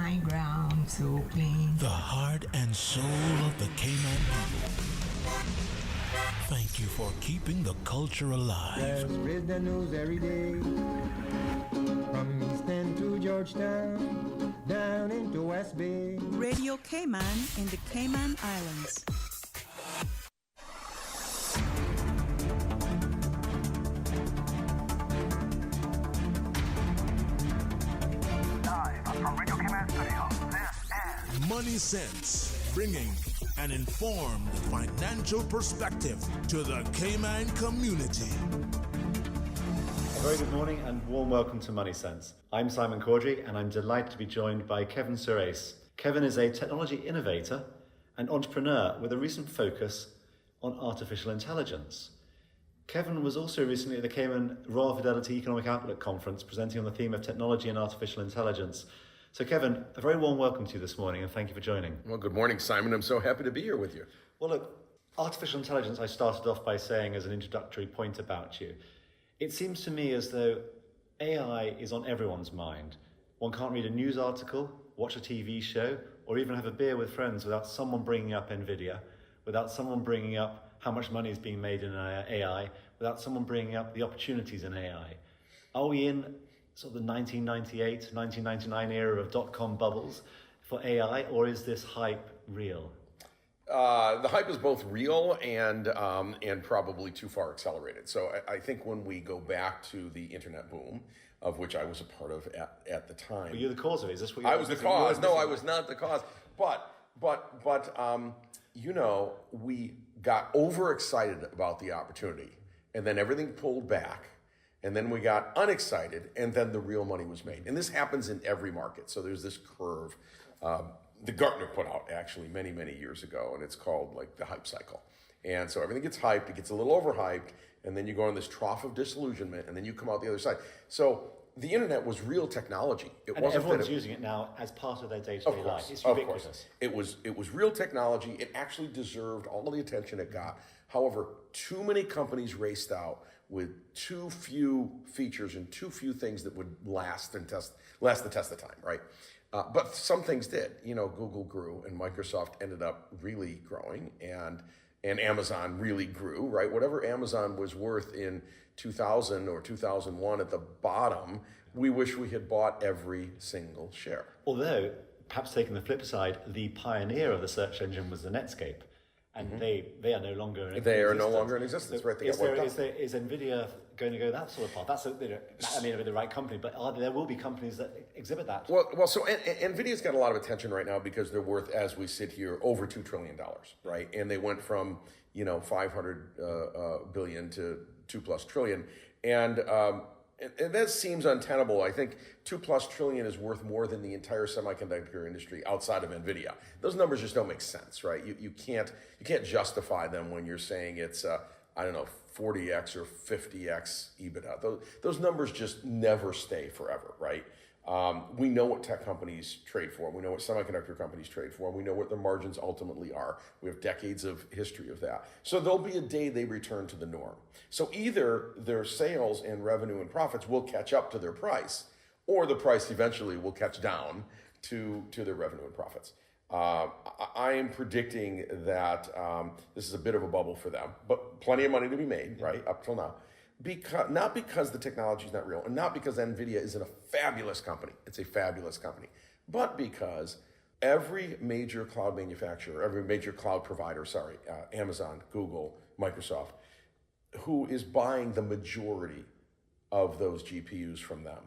high ground, so clean. The heart and soul of the Cayman people. Thank you for keeping the culture alive. There's the news every day. From East End to Georgetown, down into West Bay. Radio Cayman in the Cayman Islands. Live from Radio Cayman Studio, this is Money Sense, bringing an informed financial perspective to the Cayman community. A very good morning and warm welcome to Money Sense. I'm Simon Caudry and I'm delighted to be joined by Kevin Surace. Kevin is a technology innovator and entrepreneur with a recent focus on artificial intelligence. Kevin was also recently at the Cayman Royal Fidelity Economic Outlook Conference presenting on the theme of technology and artificial intelligence. So Kevin, a very warm welcome to you this morning and thank you for joining. Well, good morning, Simon. I'm so happy to be here with you. Well, look, artificial intelligence I started off by saying as an introductory point about you. It seems to me as though AI is on everyone's mind. One can't read a news article, watch a TV show, or even have a beer with friends without someone bringing up NVIDIA, without someone bringing up how much money is being made in AI, without someone bringing up the opportunities in AI. Are we in sort of the 1998, 1999 era of dot-com bubbles for AI, or is this hype real? The hype is both real and probably too far accelerated. So I think when we go back to the internet boom, of which I was a part of at the time. Were you the cause of it? Is this what I was the cause. No, I was not the cause. But you know, we got overexcited about the opportunity, and then everything pulled back, and then we got unexcited, and then the real money was made. And this happens in every market. So there's this curve. The Gartner put out actually many, many years ago, and it's called like the hype cycle. And so everything gets hyped, it gets a little overhyped, and then you go on this trough of disillusionment, and then you come out the other side. So the internet was real technology. And everyone's using it now as part of their day-to-day life. It's ubiquitous. It was real technology. It actually deserved all the attention it got. However, too many companies raced out with too few features and too few things that would last the test of time, right? But some things did. You know, Google grew and Microsoft ended up really growing and Amazon really grew, right? Whatever Amazon was worth in 2000 or 2001 at the bottom, we wish we had bought every single share. Although, perhaps taking the flip side, the pioneer of the search engine was the Netscape. And they are no longer in existence. They are no longer in existence, right? Is NVIDIA going to go that sort of path? That's the right company, but there will be companies that exhibit that. Well, so NVIDIA's got a lot of attention right now because they're worth, as we sit here, over $2 trillion, right? And they went from 500 billion to 2+ trillion, and that seems untenable. I think 2+ trillion is worth more than the entire semiconductor industry outside of NVIDIA. Those numbers just don't make sense, right? You can't justify them when you're saying it's 40x or 50x EBITDA. Those numbers just never stay forever, right? We know what tech companies trade for. We know what semiconductor companies trade for. We know what their margins ultimately are. We have decades of history of that. So there'll be a day they return to the norm. So either their sales and revenue and profits will catch up to their price, or the price eventually will catch down to their revenue and profits. I am predicting that this is a bit of a bubble for them, but plenty of money to be made, right, up till now. Not because the technology is not real, and not because NVIDIA isn't a fabulous company. It's a fabulous company. But because every major cloud manufacturer, every major cloud provider, Amazon, Google, Microsoft, who is buying the majority of those GPUs from them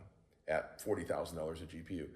at $40,000 a GPU,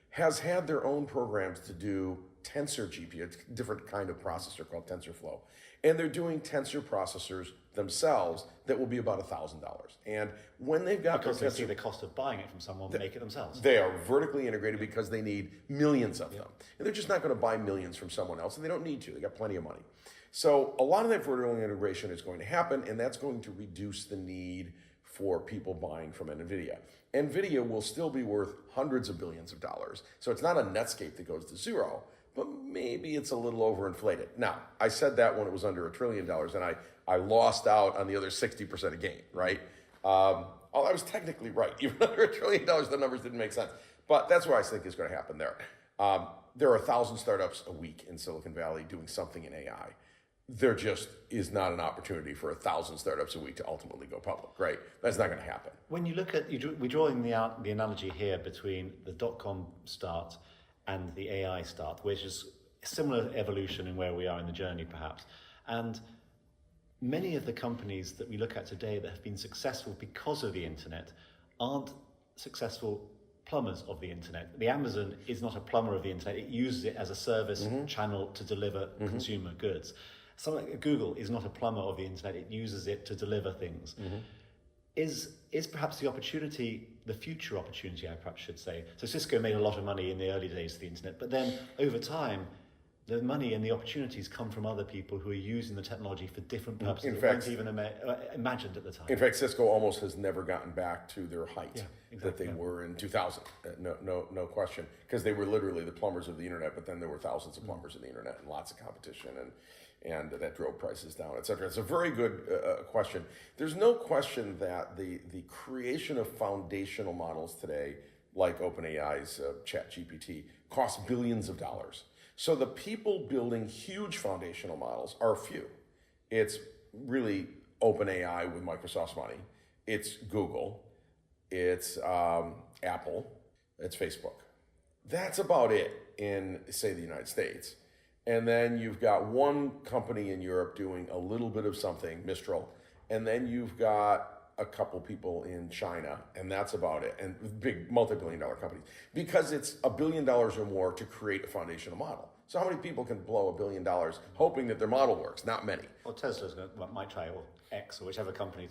has had their own programs to do Tensor GPU, it's a different kind of processor called TensorFlow. And they're doing Tensor processors themselves that will be about $1,000. And when they've got because they see the cost of buying it from someone, make it themselves. They are vertically integrated because they need millions of them. And they're just not going to buy millions from someone else, and they don't need to. They got plenty of money. So a lot of that vertical integration is going to happen, and that's going to reduce the need for people buying from NVIDIA. NVIDIA will still be worth hundreds of billions of dollars. So it's not a Netscape that goes to zero, but maybe it's a little overinflated. Now, I said that when it was under $1 trillion, and I lost out on the other 60% of gain, right? I was technically right. Even under $1 trillion, the numbers didn't make sense. But that's what I think is going to happen there. There are 1,000 startups a week in Silicon Valley doing something in AI. There just is not an opportunity for 1,000 startups a week to ultimately go public, right? That's not going to happen. When you look at, we're drawing the analogy here between the dot-com start and the AI start, which is a similar evolution in where we are in the journey, perhaps. And many of the companies that we look at today that have been successful because of the internet aren't successful plumbers of the internet. The Amazon is not a plumber of the internet. It uses it as a service channel to deliver consumer goods. Something like Google is not a plumber of the internet. It uses it to deliver things. Is perhaps the opportunity, the future opportunity, I perhaps should say. So Cisco made a lot of money in the early days of the internet, but then over time, the money and the opportunities come from other people who are using the technology for different purposes that weren't even imagined at the time. In fact, Cisco almost has never gotten back to their height that they were in 2000. No question, because they were literally the plumbers of the internet. But then there were thousands of plumbers of the internet and lots of competition, and that drove prices down, et cetera. It's a very good question. There's no question that the creation of foundational models today, like OpenAI's ChatGPT, costs billions of dollars. So the people building huge foundational models are few. It's really OpenAI with Microsoft's money. It's Google. It's Apple. It's Facebook. That's about it in, say, the United States. And then you've got one company in Europe doing a little bit of something, Mistral. And then you've got a couple people in China, and that's about it. And big multi-billion-dollar companies, because it's $1 billion or more to create a foundational model. So how many people can blow $1 billion hoping that their model works? Not many. Well, Tesla's might try, or X, or whichever company.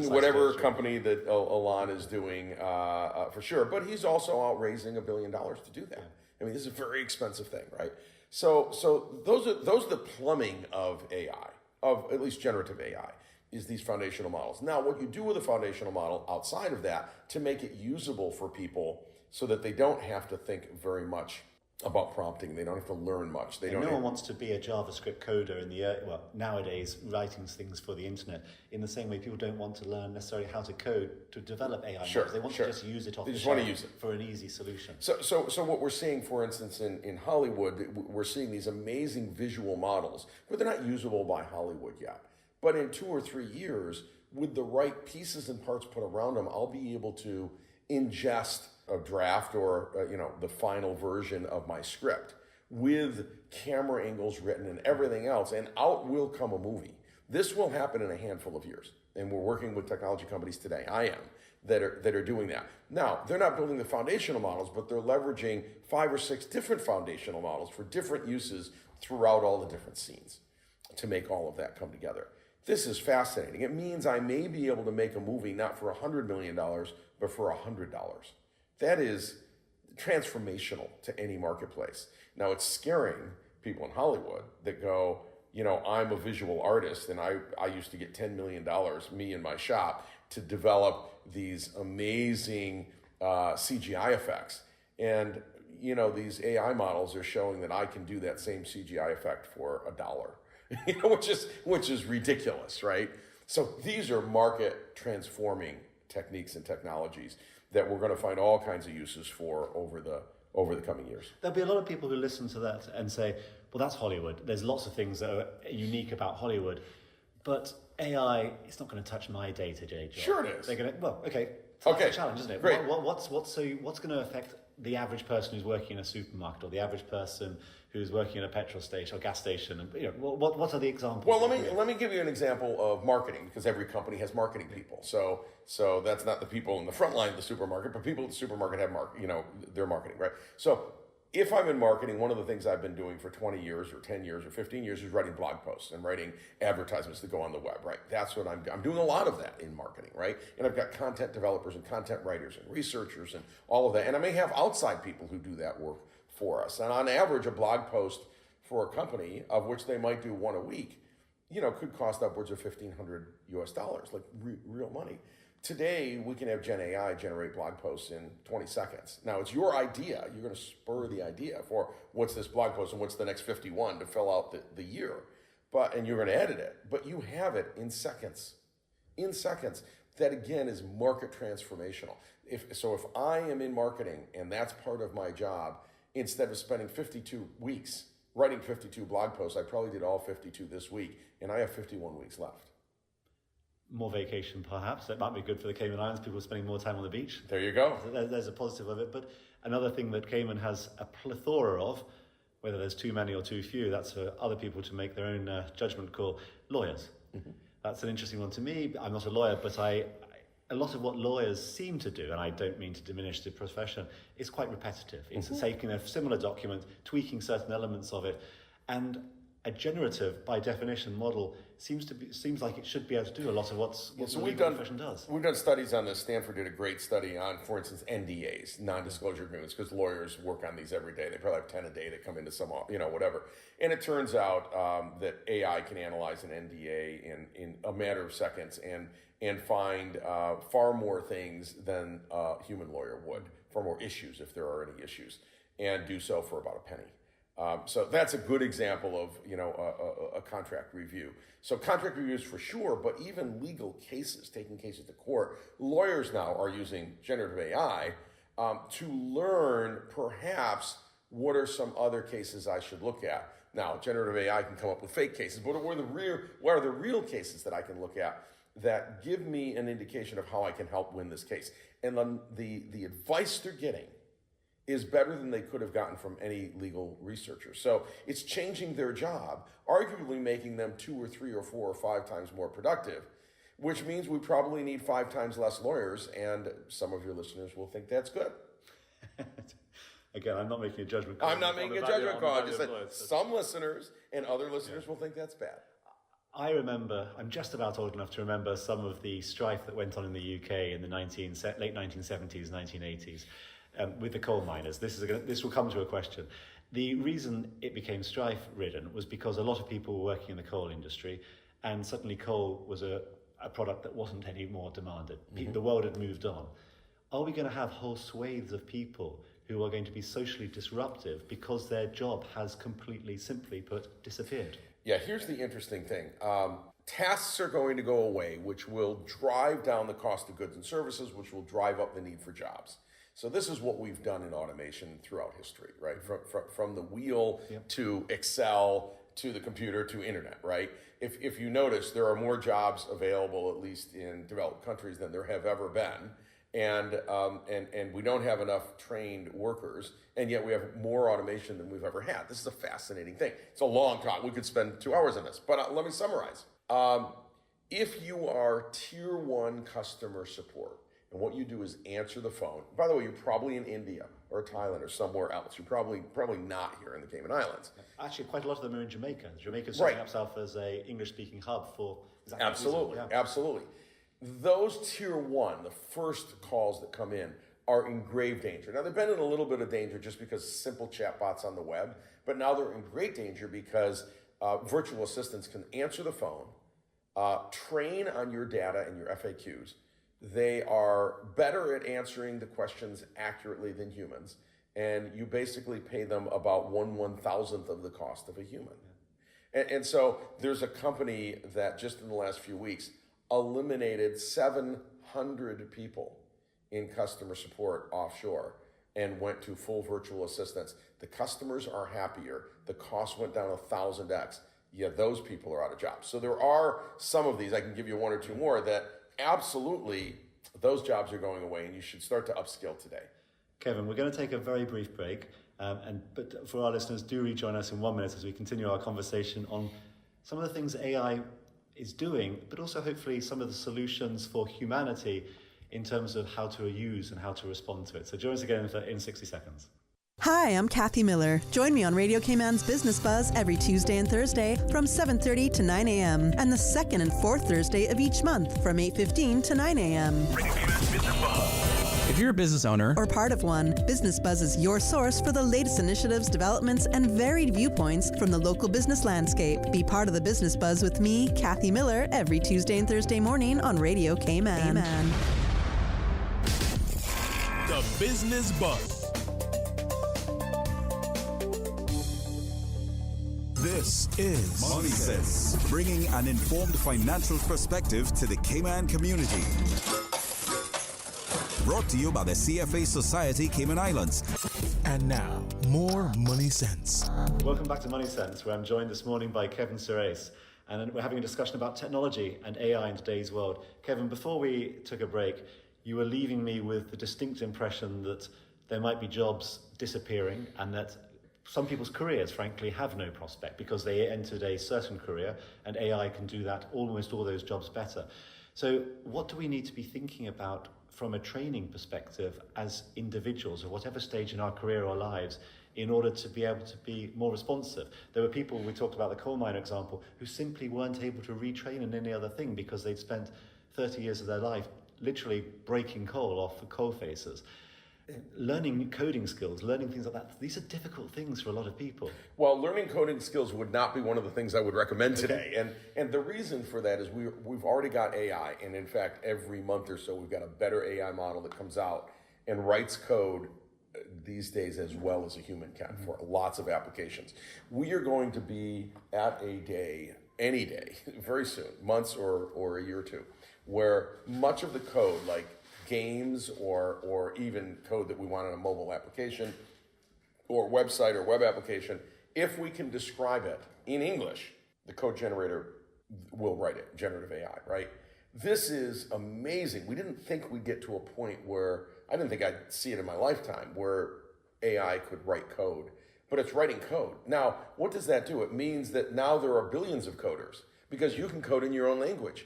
Whatever company that Elon is doing, for sure. But he's also out raising $1 billion to do that. I mean, this is a very expensive thing, right? So those are the plumbing of AI, of at least generative AI. Is these foundational models. Now, what you do with a foundational model outside of that to make it usable for people so that they don't have to think very much about prompting. They don't have to learn much. No one wants to be a JavaScript coder in the, nowadays, writing things for the internet. In the same way, people don't want to learn necessarily how to code to develop AI models. They want to just use it off the shelf for an easy solution. So what we're seeing, for instance, in Hollywood, we're seeing these amazing visual models, but they're not usable by Hollywood yet. But in 2 or 3 years, with the right pieces and parts put around them, I'll be able to ingest a draft or the final version of my script with camera angles written and everything else, and out will come a movie. This will happen in a handful of years, and we're working with technology companies today. I am that are doing that. Now, they're not building the foundational models, but they're leveraging 5 or 6 different foundational models for different uses throughout all the different scenes to make all of that come together. This is fascinating. It means I may be able to make a movie not for $100 million, but for $100. That is transformational to any marketplace. Now, it's scaring people in Hollywood that go, I'm a visual artist, and I used to get $10 million, me and my shop, to develop these amazing CGI effects. And, these AI models are showing that I can do that same CGI effect for $1. Which is ridiculous, right? So these are market transforming techniques and technologies that we're going to find all kinds of uses for over the coming years. There'll be a lot of people who listen to that and say, well, that's Hollywood. There's lots of things that are unique about Hollywood, but AI, it's not going to touch my day-to-day job. Sure it is. They're going to, okay. So that's a challenge, isn't it? Great. What's going to affect the average person who's working in a supermarket, or the average person who's working in a petrol station or gas station? And what are the examples? Well, let me give you an example of marketing, because every company has marketing people. So that's not the people in the front line of the supermarket, but people at the supermarket have their marketing, right? So if I'm in marketing, one of the things I've been doing for 20 years or 10 years or 15 years is writing blog posts and writing advertisements that go on the web, right? That's what I'm doing a lot of that in marketing, right? And I've got content developers and content writers and researchers and all of that. And I may have outside people who do that work for us. And on average, a blog post for a company, of which they might do one a week, could cost upwards of $1,500 US, like real money. Today, we can have Gen AI generate blog posts in 20 seconds. Now, it's your idea. You're going to spur the idea for what's this blog post and what's the next 51 to fill out the year. And you're going to edit it. But you have it in seconds. In seconds. That, again, is market transformational. If I am in marketing and that's part of my job, instead of spending 52 weeks writing 52 blog posts. I probably did all 52 this week, and I have 51 weeks left. More vacation, perhaps. That might be good for the Cayman Islands. People are spending more time on the beach. There you go. So there's a positive of it. But another thing that Cayman has a plethora of, whether there's too many or too few, that's for other people to make their own judgment call. Lawyers. Mm-hmm. That's an interesting one to me. I'm not a lawyer, but a lot of what lawyers seem to do, and I don't mean to diminish the profession, is quite repetitive. It's taking a similar document, tweaking certain elements of it, and a generative, by definition, model seems like it should be able to do a lot of what the legal profession does. We've done studies on this. Stanford did a great study on, for instance, NDAs, non-disclosure agreements, because lawyers work on these every day. They probably have 10 a day that come into some, whatever. And it turns out that AI can analyze an NDA in a matter of seconds and find far more things than a human lawyer would, far more issues if there are any issues, and do so for about a penny. So that's a good example of, a contract review. So contract reviews for sure, but even legal cases, taking cases to court, lawyers now are using generative AI to learn perhaps what are some other cases I should look at. Now, generative AI can come up with fake cases, but what are the real cases that I can look at that give me an indication of how I can help win this case? And then the advice they're getting is better than they could have gotten from any legal researcher. So it's changing their job, arguably making them 2 or 3 or 4 or 5 times more productive, which means we probably need 5 times less lawyers, and some of your listeners will think that's good. Again, I'm not making a judgment call. I'm not making a judgment call. I just said some listeners and other listeners will think that's bad. I remember, I'm just about old enough to remember some of the strife that went on in the UK in the late 1970s, 1980s. With the coal miners. This will come to a question. The reason it became strife-ridden was because a lot of people were working in the coal industry, and suddenly coal was a product that wasn't any more demanded. Mm-hmm. The world had moved on. Are we going to have whole swathes of people who are going to be socially disruptive because their job has completely, simply put, disappeared? Yeah, here's the interesting thing. Tasks are going to go away, which will drive down the cost of goods and services, which will drive up the need for jobs. So this is what we've done in automation throughout history, right? From the wheel to Excel to the computer to internet, right? If you notice, there are more jobs available, at least in developed countries, than there have ever been, and we don't have enough trained workers, and yet we have more automation than we've ever had. This is a fascinating thing. It's a long talk. We could spend 2 hours on this, but let me summarize. If you are tier 1 customer support, and what you do is answer the phone. By the way, you're probably in India or Thailand or somewhere else. You're probably not here in the Cayman Islands. Actually, quite a lot of them are in Jamaica. Jamaica's setting up itself as a English-speaking hub for exactly Absolutely. Those tier 1, the first calls that come in, are in grave danger. Now, they've been in a little bit of danger just because simple chatbots on the web, but now they're in great danger because virtual assistants can answer the phone, train on your data and your FAQs. They are better at answering the questions accurately than humans, and you basically pay them about 1/1000th of the cost of a human. And so there's a company that just in the last few weeks eliminated 700 people in customer support offshore and went to full virtual assistants. The customers are happier. The cost went down 1,000x. Yeah, those people are out of jobs. So there are some of these, I can give you 1 or 2 more, that absolutely, those jobs are going away, and you should start to upskill today. Kevin, we're going to take a very brief break, but for our listeners, do rejoin us in 1 minute as we continue our conversation on some of the things AI is doing, but also hopefully some of the solutions for humanity in terms of how to use and how to respond to it. So join us again in 60 seconds. Hi, I'm Kathy Miller. Join me on Radio Cayman's Business Buzz every Tuesday and Thursday from 7:30 to 9 a.m. and the second and fourth Thursday of each month from 8:15 to 9 a.m. Radio Cayman's Business Buzz. If you're a business owner or part of one, Business Buzz is your source for the latest initiatives, developments, and varied viewpoints from the local business landscape. Be part of the Business Buzz with me, Kathy Miller, every Tuesday and Thursday morning on Radio Cayman. The Business Buzz. This is Money Sense, bringing an informed financial perspective to the Cayman community. Brought to you by the CFA Society Cayman Islands. And now, more money sense. Welcome back to Money Sense, where I'm joined this morning by Kevin Surace, and we're having a discussion about technology and AI in today's world. Kevin, before we took a break, you were leaving me with the distinct impression that there might be jobs disappearing and that some people's careers, frankly, have no prospect because they entered a certain career and AI can do that, almost all those jobs better. So what do we need to be thinking about from a training perspective as individuals at whatever stage in our career or lives in order to be able to be more responsive? There were people, we talked about the coal miner example, who simply weren't able to retrain in any other thing because they'd spent 30 years of their life literally breaking coal off the coal faces. Learning coding skills, learning things like that, these are difficult things for a lot of people. Well, learning coding skills would not be one of the things I would recommend today. And the reason for that is we've already got AI. And in fact, every month or so, we've got a better AI model that comes out and writes code these days as well as a human can for lots of applications. We are going to be at a day, any day, very soon, months or a year or two, where much of the code, like games or even code that we want in a mobile application or website or web application, if we can describe it in English, the code generator will write it, generative AI, right? This is amazing. We didn't think we'd get to a point where, I didn't think I'd see it in my lifetime, where AI could write code, but it's writing code. Now, what does that do? It means that now there are billions of coders because you can code in your own language.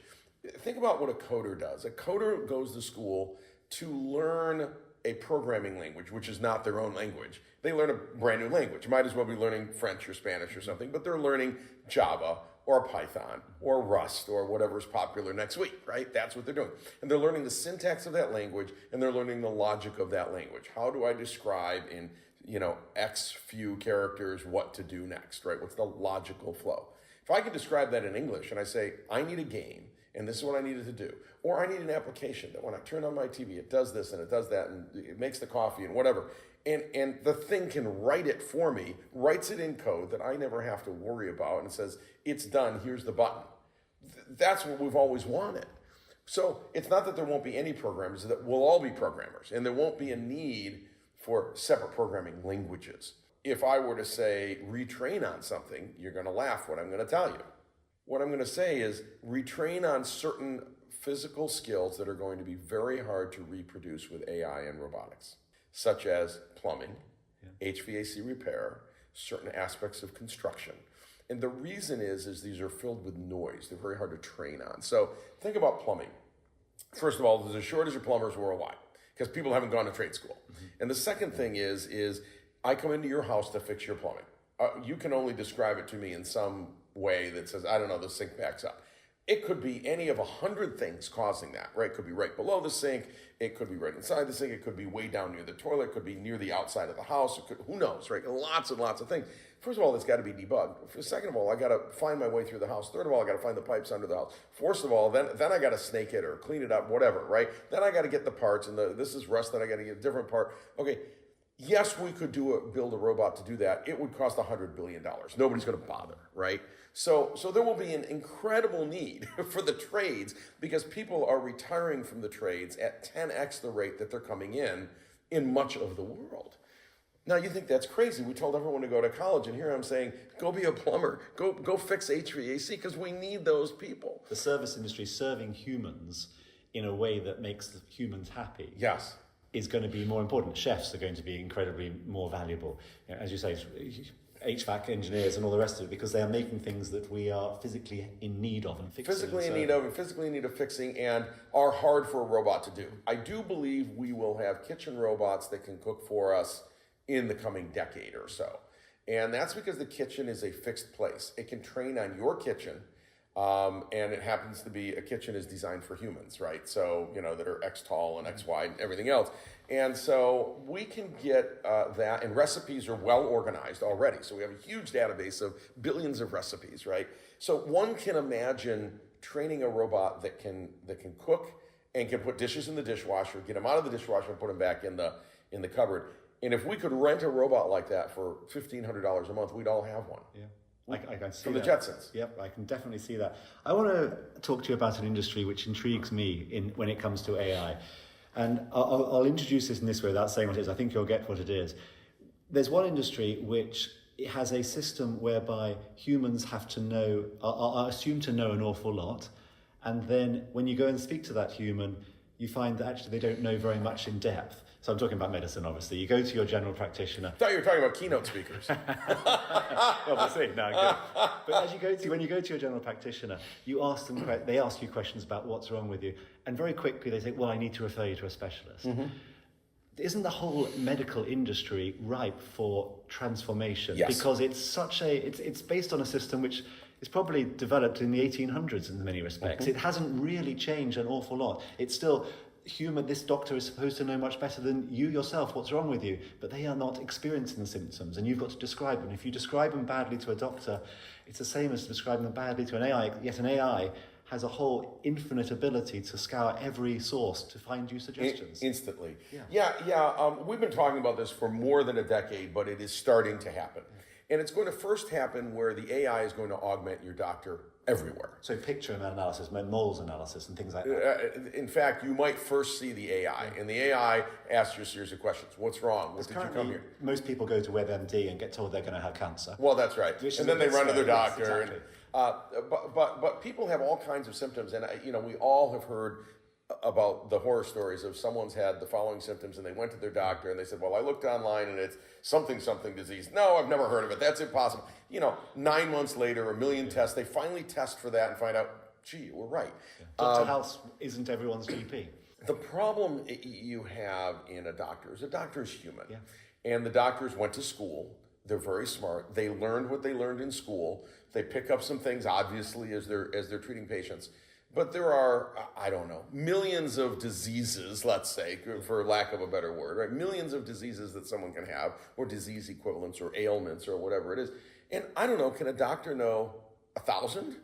Think about what a coder does. A coder goes to school to learn a programming language, which is not their own language. They learn a brand new language. Might as well be learning French or Spanish or something, but they're learning Java or Python or Rust or whatever's popular next week, right? That's what they're doing. And they're learning the syntax of that language and they're learning the logic of that language. How do I describe in, X few characters what to do next, right? What's the logical flow? If I can describe that in English and I say, I need a game, and this is what I needed to do. Or I need an application that when I turn on my TV, it does this and it does that and it makes the coffee and whatever. And the thing can write it for me, writes it in code that I never have to worry about and says, it's done, here's the button. That's what we've always wanted. So it's not that there won't be any programmers, that we'll all be programmers and there won't be a need for separate programming languages. If I were to say retrain on something, you're going to laugh what I'm going to tell you. What I'm going to say is retrain on certain physical skills that are going to be very hard to reproduce with AI and robotics, such as plumbing, HVAC repair, certain aspects of construction. And the reason is these are filled with noise. They're very hard to train on. So think about plumbing. First of all, there's a shortage of plumbers worldwide because people haven't gone to trade school. And the second thing is I come into your house to fix your plumbing. You can only describe it to me in some way that says, I don't know, the sink backs up. It could be any of 100 things causing that, right? It could be right below the sink. It could be right inside the sink. It could be way down near the toilet. It could be near the outside of the house. It could, who knows, right? Lots and lots of things. First of all, it's got to be debugged. Second of all, I got to find my way through the house. Third of all, I got to find the pipes under the house. Fourth of all, then I got to snake it or clean it up, whatever, right? Then I got to get the parts, and this is rust, then I got to get a different part. Okay, yes, we could build a robot to do that. It would cost $100 billion. Nobody's going to bother, right? So there will be an incredible need for the trades because people are retiring from the trades at 10x the rate that they're coming in much of the world. Now you think that's crazy. We told everyone to go to college, and here I'm saying, go be a plumber, go fix HVAC because we need those people. The service industry serving humans in a way that makes the humans happy. Yes. Is going to be more important. Chefs are going to be incredibly more valuable. As you say, HVAC engineers and all the rest of it, because they are making things that we are physically in need of and fixing. Physically in need of fixing and are hard for a robot to do. I do believe we will have kitchen robots that can cook for us in the coming decade or so. And that's because the kitchen is a fixed place. It can train on your kitchen, and it happens to be a kitchen is designed for humans, right? So, that are X tall and X wide and everything else. And so we can get that, and recipes are well organized already. So we have a huge database of billions of recipes, right? So one can imagine training a robot that can cook and can put dishes in the dishwasher, get them out of the dishwasher and put them back in the cupboard. And if we could rent a robot like that for $1,500 a month, we'd all have one. Yeah. I can see from that. The Jetsons. Yep, I can definitely see that. I want to talk to you about an industry which intrigues me when it comes to AI. And I'll introduce this in this way without saying what it is. I think you'll get what it is. There's one industry which it has a system whereby humans have to know, are assumed to know an awful lot, and then when you go and speak to that human, you find that actually they don't know very much in depth. So I'm talking about medicine, obviously. You go to your general practitioner. I thought you were talking about keynote speakers. Obviously, no, good. But when you go to your general practitioner, you ask them, they ask you questions about what's wrong with you, and very quickly they say, well, I need to refer you to a specialist. Mm-hmm. Isn't the whole medical industry ripe for transformation? Yes. Because it's based on a system which is probably developed in the 1800s in many respects. Mm-hmm. It hasn't really changed an awful lot. It's still human. This doctor is supposed to know much better than you yourself what's wrong with you, but they are not experiencing the symptoms, and you've got to describe them. If you describe them badly to a doctor, it's the same as describing them badly to an AI, yet an AI has a whole infinite ability to scour every source to find you suggestions. Instantly. Yeah. We've been talking about this for more than a decade, but it is starting to happen. And it's going to first happen where the AI is going to augment your doctor everywhere. So picture analysis, moles analysis and things like that. In fact, you might first see the AI, and the AI asks you a series of questions. What's wrong? What did you come here? Most people go to WebMD and get told they're going to have cancer. Well, that's right. And then they run to their doctor. Yes, exactly. But people have all kinds of symptoms, and we all have heard about the horror stories of someone's had the following symptoms and they went to their doctor and they said, well, I looked online and it's something disease. No, I've never heard of it. That's impossible. 9 months later, 1 million tests, they finally test for that and find out, gee, we're right. Dr. House isn't everyone's GP. The problem you have in a doctor is human. Yeah. And the doctors went to school. They're very smart. They learned what they learned in school. They pick up some things, obviously, as they're treating patients. But there are, millions of diseases, let's say, for lack of a better word, right? Millions of diseases that someone can have, or disease equivalents, or ailments, or whatever it is. And I don't know, can a doctor know 1,000,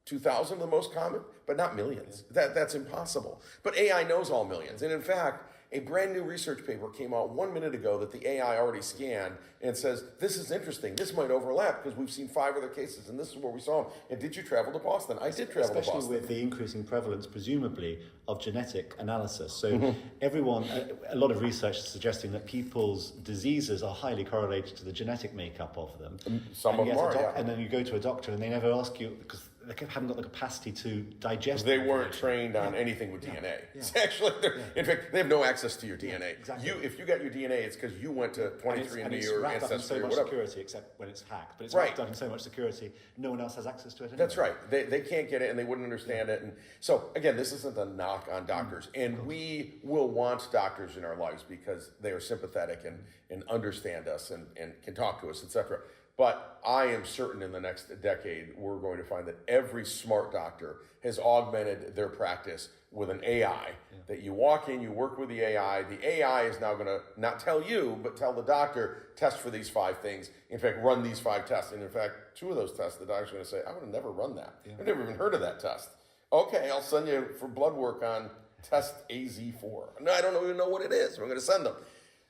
2,000, the most common? But not millions. That's impossible. But AI knows all millions. And in fact, a brand new research paper came out 1 minute ago that the AI already scanned and says, this is interesting. This might overlap because we've seen 5 other cases and this is where we saw them. And did you travel to Boston? I did travel to Boston. Especially with the increasing prevalence, presumably, of genetic analysis. So everyone, a lot of research is suggesting that people's diseases are highly correlated to the genetic makeup of them. Some of them are, yeah. And then you go to a doctor and they never ask you, because they haven't got the capacity to digest. They weren't trained on anything with DNA. Yeah. It's actually, in fact, they have no access to your DNA. Exactly. If you got your DNA, it's because you went to 23andMe or Ancestry Ancestry so or much whatever. Security, except when it's hacked. But it's wrapped up in so much security, no one else has access to it anyway. That's right. They can't get it and they wouldn't understand it. And so, again, this isn't a knock on doctors. And we will want doctors in our lives because they are sympathetic and understand us and can talk to us, etc. But I am certain in the next decade, we're going to find that every smart doctor has augmented their practice with an AI. That you walk in, you work with the AI. The AI is now going to not tell you, but tell the doctor, test for these 5 things. In fact, run these 5 tests. And in fact, 2 of those tests, the doctor's going to say, I would have never run that. I've never even heard of that test. Okay, I'll send you for blood work on test AZ4. No, I don't even know what it is. I'm going to send them.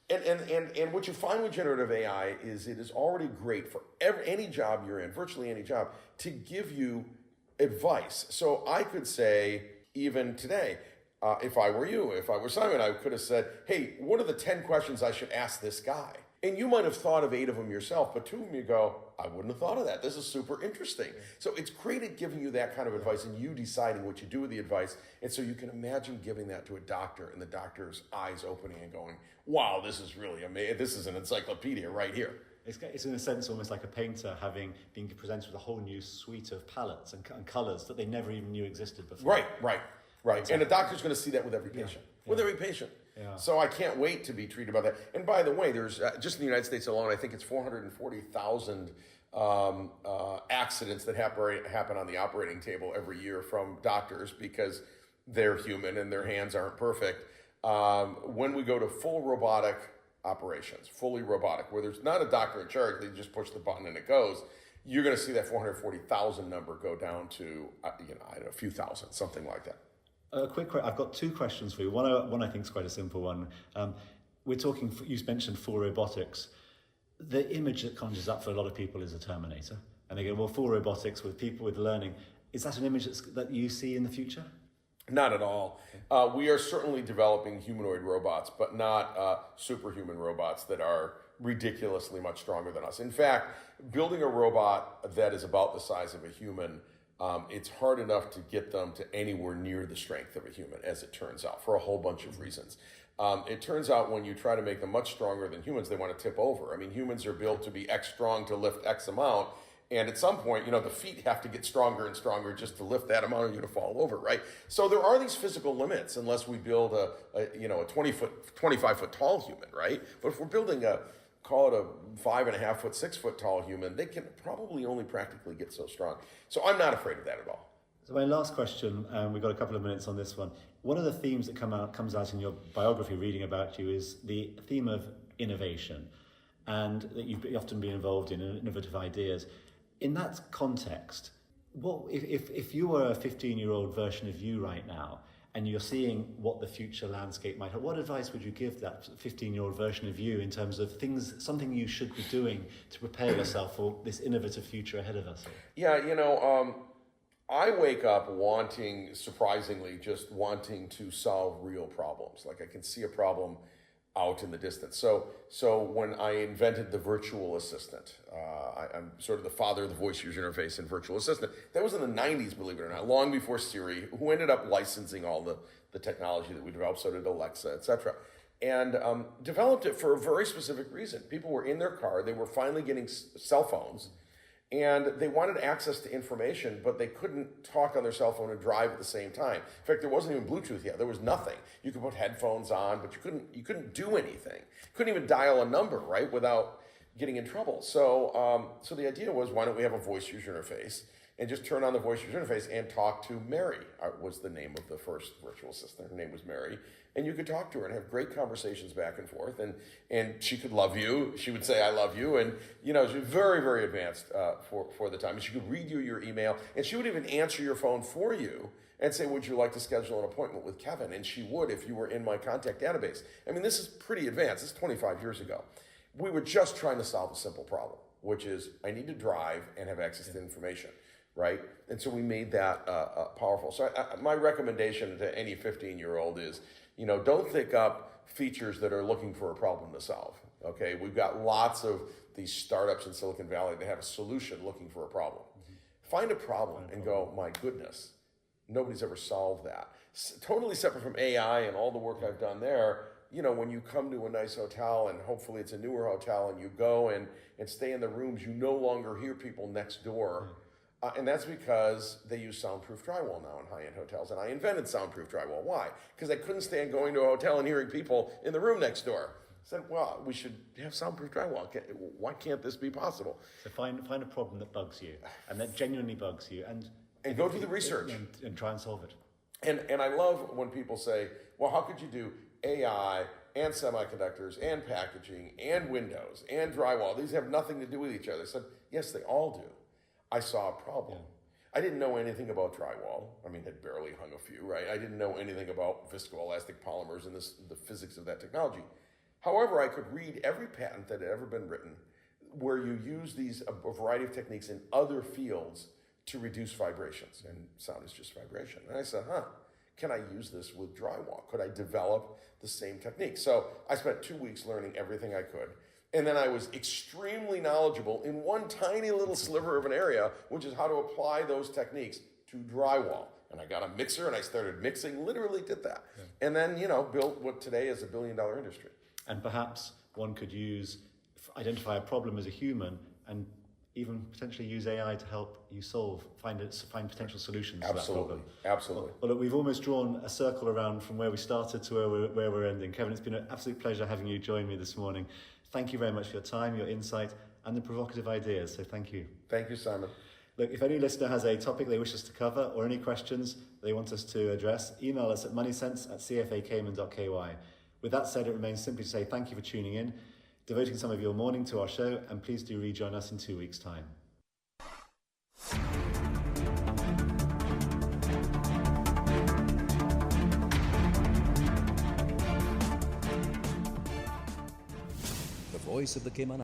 And what you find with generative AI is it is already great for any job you're in, virtually any job, to give you advice. So I could say, even today, if I were you, if I were Simon, I could have said, hey, what are the 10 questions I should ask this guy? And you might have thought of 8 of them yourself, but 2 of them you go, I wouldn't have thought of that. This is super interesting. So it's great at giving you that kind of advice and you deciding what you do with the advice. And so you can imagine giving that to a doctor and the doctor's eyes opening and going, wow, this is really amazing. This is an encyclopedia right here. It's in a sense almost like a painter being presented with a whole new suite of palettes and colours that they never even knew existed before. Right. Exactly. And a doctor's going to see that with every patient. With every patient. Yeah. So I can't wait to be treated about that. And by the way, there's just in the United States alone, I think it's 440,000 accidents that happen on the operating table every year from doctors because they're human and their hands aren't perfect. When we go to full robotic operations, fully robotic, where there's not a doctor in charge, they just push the button and it goes, you're going to see that 440,000 number go down to, I don't know, a few thousand, something like that. I've got 2 questions for you. One I think is quite a simple one. We're talking, you mentioned full robotics. The image that conjures up for a lot of people is a Terminator. And they go, well, full robotics with people with learning. Is that an image that you see in the future? Not at all. We are certainly developing humanoid robots, but not superhuman robots that are ridiculously much stronger than us. In fact, building a robot that is about the size of a human, it's hard enough to get them to anywhere near the strength of a human, as it turns out, for a whole bunch of reasons. It turns out when you try to make them much stronger than humans, they want to tip over. I mean, humans are built to be X strong to lift X amount. And at some point, the feet have to get stronger and stronger just to lift that amount of you to fall over, right? So there are these physical limits unless we build a 25-foot tall human, right? But if we're building call it a 5.5 foot, 6 foot tall human, they can probably only practically get so strong. So I'm not afraid of that at all. So my last question, we've got a couple of minutes on this one. One of the themes that comes out in your biography reading about you is the theme of innovation, and that you've often been involved in innovative ideas. In that context, what if you were a 15-year-old version of you right now, and you're seeing what the future landscape might have, what advice would you give that 15-year-old version of you in terms of something you should be doing to prepare yourself for this innovative future ahead of us? Yeah, I wake up surprisingly, just wanting to solve real problems. Like I can see a problem out in the distance. So when I invented the virtual assistant, I'm sort of the father of the voice user interface and virtual assistant. That was in the 90s, believe it or not, long before Siri, who ended up licensing all the technology that we developed, so did Alexa, etc. And developed it for a very specific reason. People were in their car, they were finally getting cell phones, and they wanted access to information, but they couldn't talk on their cell phone and drive at the same time. In fact, there wasn't even Bluetooth yet. There was nothing. You could put headphones on, but you couldn't do anything. Couldn't even dial a number, right, without getting in trouble. So the idea was, why don't we have a voice user interface and just turn on the voice user interface and talk to Mary, was the name of the first virtual assistant. Her name was Mary. And you could talk to her and have great conversations back and forth. And she could love you. She would say, I love you. And, she was very, very advanced for the time. And she could read you your email. And she would even answer your phone for you and say, would you like to schedule an appointment with Kevin? And she would if you were in my contact database. I mean, this is pretty advanced. This is 25 years ago. We were just trying to solve a simple problem, which is I need to drive and have access to information, right? And so we made that powerful. So my recommendation to any 15-year-old is, don't think up features that are looking for a problem to solve, okay? We've got lots of these startups in Silicon Valley that have a solution looking for a problem. Find a problem and go, my goodness, nobody's ever solved that. Totally separate from AI and all the work I've done there, when you come to a nice hotel, and hopefully it's a newer hotel, and you go and stay in the rooms, you no longer hear people next door. And that's because they use soundproof drywall now in high-end hotels. And I invented soundproof drywall. Why? Because I couldn't stand going to a hotel and hearing people in the room next door. I said, well, we should have soundproof drywall. Why can't this be possible? So find a problem that bugs you, and that genuinely bugs you, and go do the research. And try and solve it. And I love when people say, well, how could you do AI and semiconductors and packaging and windows and drywall? These have nothing to do with each other. I said, yes, they all do. I saw a problem. I didn't know anything about drywall. I mean, had barely hung a few, right? I didn't know anything about viscoelastic polymers and the physics of that technology. However, I could read every patent that had ever been written where you use a variety of techniques in other fields to reduce vibrations. And sound is just vibration. And I said, can I use this with drywall? Could I develop the same technique? So I spent 2 weeks learning everything I could. And then I was extremely knowledgeable in one tiny little sliver of an area, which is how to apply those techniques to drywall. And I got a mixer and I started mixing, literally did that. Yeah. And then, built what today is $1 billion industry. And perhaps one could identify a problem as a human and even potentially use AI to help you find potential solutions to that problem. Absolutely. Well, look, we've almost drawn a circle around from where we started to where we're ending. Kevin, it's been an absolute pleasure having you join me this morning. Thank you very much for your time, your insight, and the provocative ideas. So thank you. Thank you, Simon. Look, if any listener has a topic they wish us to cover or any questions they want us to address, email us at moneysense@cfacayman.ky. With that said, it remains simply to say thank you for tuning in, devoting some of your morning to our show, and please do rejoin us in 2 weeks' time. The voice of the Cayman